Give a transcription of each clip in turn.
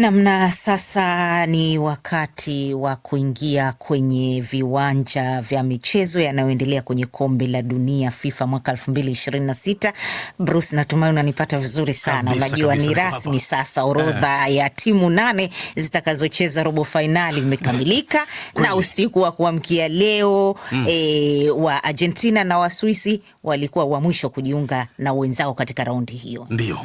Namna sasa ni wakati wa kuingia kwenye viwanja vya michezo yanayoendelea kwenye kombe la dunia FIFA mwaka 2026. Bruce, natumai unanipata vizuri sana. Unajua ni rasmi sasa, orodha ya timu 8 zitakazocheza robo finali imekamilika na usiku wa kuamkia leo wa Argentina na wa Swisi walikuwa wa mwisho kujiunga na wenzao katika raundi hiyo. Ndio.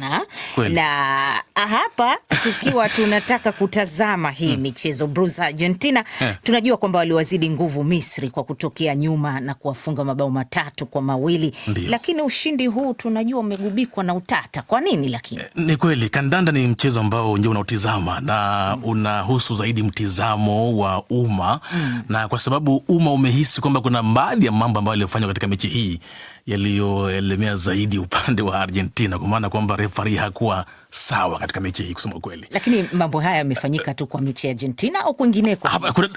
Na hapa tukiwa tunataka kutazama hii michezo Bruce, Argentina tunajua kwamba waliwazidi nguvu Misri kwa kutokea nyuma na kuwafunga mabao 3-2. Lakini ushindi huu tunajua umegubikwa na utata. Kwa nini lakini? Ni kweli kandanda ni mchezo ambao nje unautizama na unahusu zaidi mtizamo wa umma na kwa sababu umma umehisi kwamba kuna baadhi ya mambo ambayo yalifanywa katika mechi hii yaliyoelemea zaidi upande wa Argentina, kwa maana kwamba refari hakuwa sawa katika mechi hii kusema kweli. Lakini mambo haya yamefanyika tu kwa mechi ya Argentina au kwingineko?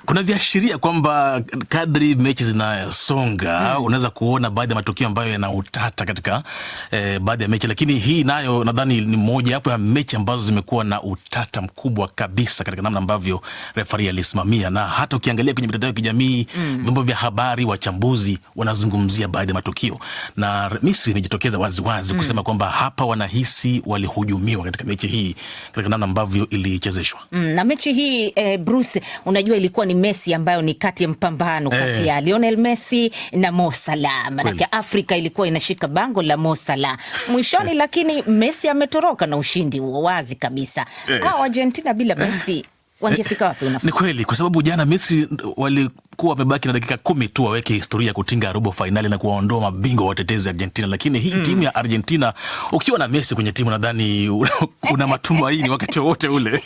Kuna viashiria kwamba kadri mechi zinasonga unaweza kuona baadhi ya matukio ambayo yana utata katika baadhi ya mechi, lakini hii nayo nadhani ni moja hapo ya mechi ambazo zimekuwa na utata mkubwa kabisa katika namna ambavyo refari alisimamia, na hata ukiangalia kwenye mitandao ya kijamii vyombo vya habari, wachambuzi wanazungumzia baadhi ya matukio, na Misri imejitokeza wazi kusema kwamba hapa wanahisi walihujumiwa katika mechi hii katika namna ambavyo ilichezeshwa. Na mechi hii Bruce, unajua ilikuwa ni Messi ambayo ni kati ya mpambano kati ya Lionel Messi na Mo Salah. Maanake Afrika ilikuwa inashika bango la Mo Salah mwishoni, lakini Messi ametoroka na ushindi huo wazi kabisa. Hao Argentina bila Messi wangefika wapi unafikiri? Ni kweli, kwa sababu jana Misri walikuwa wamebaki na dakika 10 tu waweke historia kutinga robo finali na kuwaondoa mabingwa watetezi Argentina, lakini hii timu ya Argentina ukiwa na Messi kwenye timu nadhani una matumaini wakati wote ule.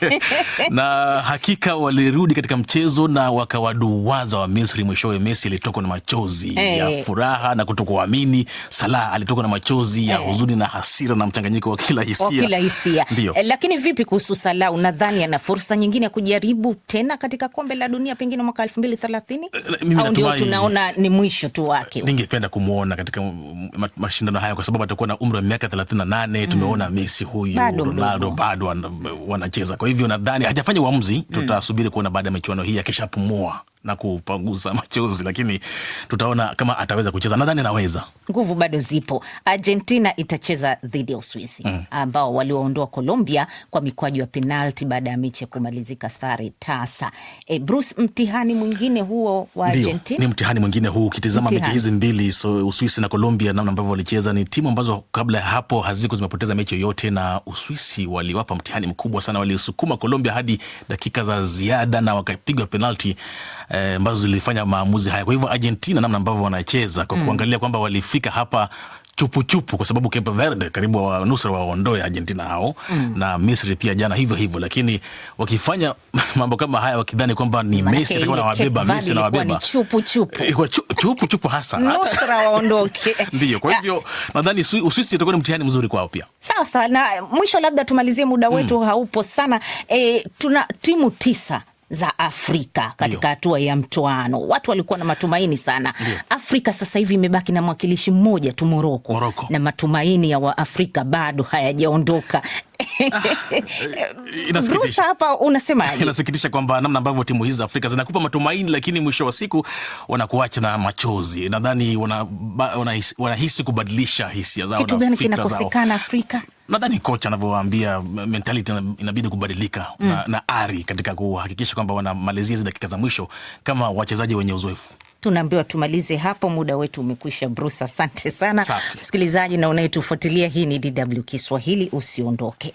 Na hakika walirudi katika mchezo na wakawaduwaza wa Misri. Mwishowe Messi alitoka na machozi ya furaha na kutokuamini. Salah alitoka na machozi ya huzuni na hasira na mchanganyiko wa kila hisia. Lakini vipi kuhusu Salah, unadhani ana fursa nyingine ya kujaribu tena katika kombe la dunia pengine mwaka 2030? Au ndio tunaona ni mwisho tu wake? Ningependa kumuona katika mashindano haya kwa sababu atakuwa na umri wa miaka 38. Tumeona Messi huyu, Ronaldo bado wanacheza. Kwa hivyo nadhani hajafanya uamuzi. Tutasubiri kuona baada ya michuano hii akishapumua na kupanguza machozi, lakini tutaona kama ataweza kucheza. Nadhani anaweza. Nguvu bado zipo. Argentina itacheza dhidi ya Uswisi ambao waliwaondoa Colombia kwa mikwaju ya penalti baada ya mechi kumalizika sare tasa. Bruce, mtihani mwingine huo wa Argentina? Ni mtihani mwingine huu. Ukitizama mechi hizi mbili, Uswisi na Colombia, namna ambavyo walicheza, ni timu ambazo kabla ya hapo haziko zimepoteza mechi yoyote, na Uswisi waliwapa mtihani mkubwa sana. Walisukuma Colombia hadi dakika za ziada na wakapigwa penalti ambazo zilifanya maamuzi haya. Kwa hivyo Argentina namna ambavyo wanacheza, kwa kuangalia kwamba walifika hapa chupu kwa sababu Cape Verde karibu wa nusra waondoe Argentina hao, na Misri pia jana hivyo, lakini wakifanya mambo kama haya wakidhani kwamba ni Messi atakuwa anawabeba, Messi anawabeba, chupu hasa nusra waondoke. Ndio, kwa hivyo nadhani Uswisi itakuwa ni mtihani mzuri kwao pia. Sawa, na mwisho labda tumalizie, muda wetu haupo sana. Tuna timu 9 za Afrika katika hatua ya mtoano. Watu walikuwa na matumaini sana. Afrika sasa hivi imebaki na mwakilishi mmoja tu, Morocco. Na matumaini ya Waafrika bado hayajaondoka. Bruce, hapa unasemaje? Inasikitisha kwamba namna ambavyo timu hizi za Afrika zinakupa matumaini, lakini mwisho wa siku wanakuacha na machozi. Nadhani wanahisi kubadilisha hisia zao. Kitu gani kinakosekana Afrika? Nadhani kocha anavyowaambia mentality inabidi kubadilika na ari katika kuhakikisha kwamba wanamalizia hizo dakika za mwisho kama wachezaji wenye uzoefu. Tunaambiwa tumalize hapo, muda wetu umekwisha. Bruce, asante sana. Msikilizaji na unayetufuatilia, hii ni DW Kiswahili, usiondoke.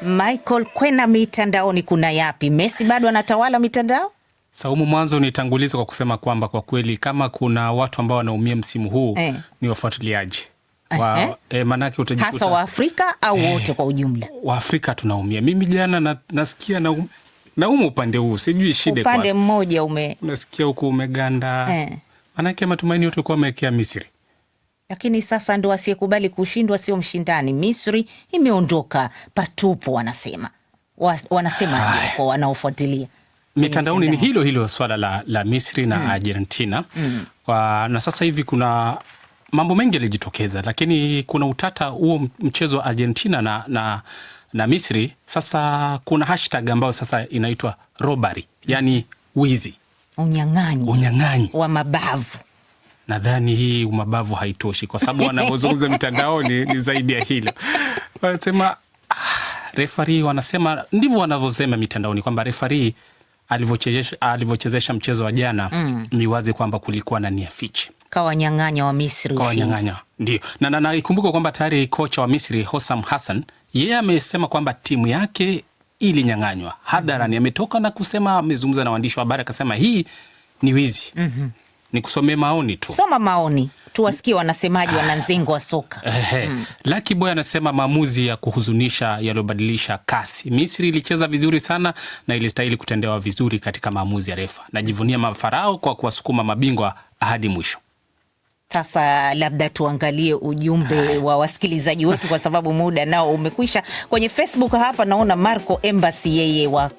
Michael, kwena mitandaoni kuna yapi? Messi bado anatawala mitandao? Saumu, mwanzo nitanguliza kwa kusema kwamba kwa kweli kama kuna watu ambao wanaumia msimu huu ni wafuatiliaji. Manake utajikuta hasa wa Afrika au wote kwa ujumla? Wa Afrika tunaumia. Mimi jana nasikia naumu upande huu, sijui shida kwa upande mmoja unasikia huko umeganda. Manake matumaini yote kwa amewekea Misri. Lakini sasa ndo asiyekubali kushindwa sio mshindani. Misri imeondoka patupo, wanasema kwa wanaofuatilia mitandaoni. Ni hilo swala la Misri na Argentina. Na sasa hivi kuna mambo mengi yalijitokeza, lakini kuna utata huo mchezo wa Argentina na Misri. Sasa kuna hashtag ambayo sasa inaitwa robbery, yani wizi, unyang'anyi wa mabavu. Nadhani hii mabavu haitoshi, kwa sababu wanavyozungumza mitandaoni ni zaidi ya hilo. Wanasema refari, wanasema ndivyo wanavyosema mitandaoni kwamba refari alivyochezesha mchezo wa jana ni wazi kwamba kulikuwa na nia fiche. Kawanyang'anya wa Misri. Kawanyang'anya, ndio. Na ikumbuka kwamba tayari kocha wa Misri Hossam Hassan yeye amesema kwamba timu yake ilinyang'anywa hadharani. Ametoka na kusema, amezungumza na waandishi wa habari akasema hii ni wizi. Ni kusomea maoni tu. Soma maoni tuwasikie wanasemaji, wananzengo wa soka. Lucky Boy anasema maamuzi ya kuhuzunisha yaliyobadilisha kasi. Misri ilicheza vizuri sana na ilistahili kutendewa vizuri katika maamuzi ya refa. Najivunia mafarao kwa kuwasukuma mabingwa hadi mwisho. Sasa labda tuangalie ujumbe wa wasikilizaji wetu kwa sababu muda nao umekwisha. Kwenye Facebook hapa naona Marco Embassy, yeye wa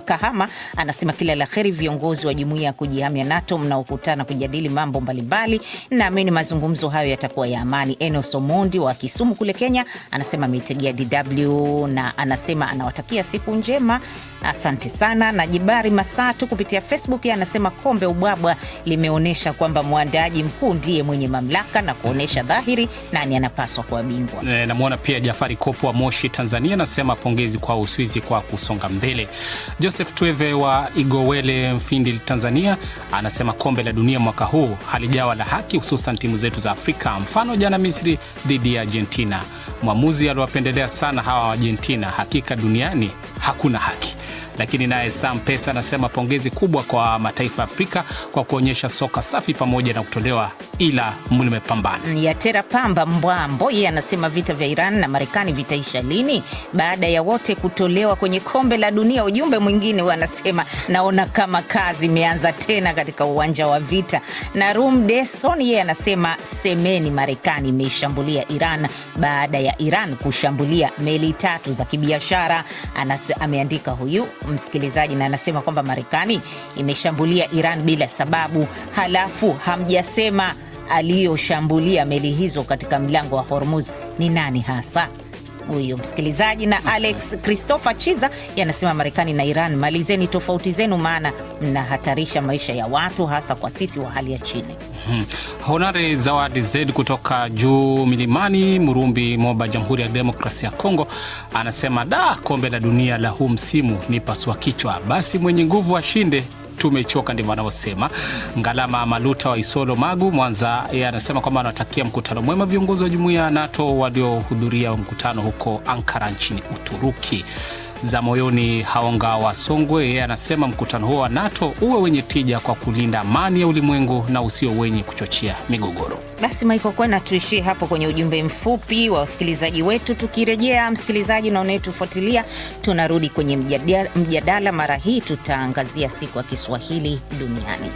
Kahama, anasema kila la kheri viongozi wa jumuiya ya kujihamia NATO mnaokutana kujadili mambo mbalimbali. Naamini mazungumzo hayo yatakuwa ya amani. Enos Omondi wa Kisumu kule Kenya anasema ameitegea DW na anasema anawatakia siku njema. Asante sana. Na Jibari Masatu kupitia Facebook anasema kombe ubwabwa limeonyesha kwamba mwandaaji mkuu ndiye mwenye mamlaka na kuonesha dhahiri nani anapaswa kuwa bingwa. Namuona pia Jafari Kopo wa Moshi Tanzania anasema pongezi kwa Uswizi kwa kusonga mbele. Joseph Tweve wa Igowele Mfindi Tanzania anasema kombe la dunia mwaka huu halijawa la haki, hususan timu zetu za Afrika. Mfano jana Misri dhidi ya Argentina, mwamuzi aliwapendelea sana hawa Argentina. Hakika duniani hakuna haki. Lakini naye Sam Pesa anasema pongezi kubwa kwa mataifa ya Afrika kwa kuonyesha soka safi pamoja na kutolewa, ila mlimepambana. Yatera Pamba Mbwambo yeye anasema vita vya Iran na Marekani vitaisha lini baada ya wote kutolewa kwenye kombe la dunia. Ujumbe mwingine anasema naona kama kazi imeanza tena katika uwanja wa vita. Na Rum Deson yeye anasema semeni Marekani imeshambulia Iran baada ya Iran kushambulia meli 3 za kibiashara. Ameandika huyu msikilizaji na anasema kwamba Marekani imeshambulia Iran bila sababu, halafu hamjasema aliyoshambulia meli hizo katika mlango wa Hormuz ni nani hasa. Huyo msikilizaji. Na Alex Christopher Chiza yanasema Marekani na Iran, malizeni tofauti zenu, maana mnahatarisha maisha ya watu, hasa kwa sisi wa hali ya chini. Honore Zawadi Zed kutoka juu milimani Murumbi, Moba, Jamhuri ya Demokrasia ya Kongo anasema kombe la dunia la huu msimu ni pasua kichwa, basi mwenye nguvu ashinde, tumechoka, ndivyo wanavyosema. Ngalama Maluta wa Isolo Magu Mwanza yeye anasema kwamba anatakia mkutano mwema viongozi wa jumuiya ya NATO waliohudhuria mkutano huko Ankara nchini Uturuki. Za moyoni Haonga wa Songwe yeye anasema mkutano huo wa NATO uwe wenye tija kwa kulinda amani ya ulimwengu na usio wenye kuchochea migogoro. Basi Michael Kwena, tuishie hapo kwenye ujumbe mfupi wa wasikilizaji wetu. Tukirejea msikilizaji na unayetufuatilia, tunarudi kwenye mjadala. Mara hii tutaangazia siku ya Kiswahili duniani.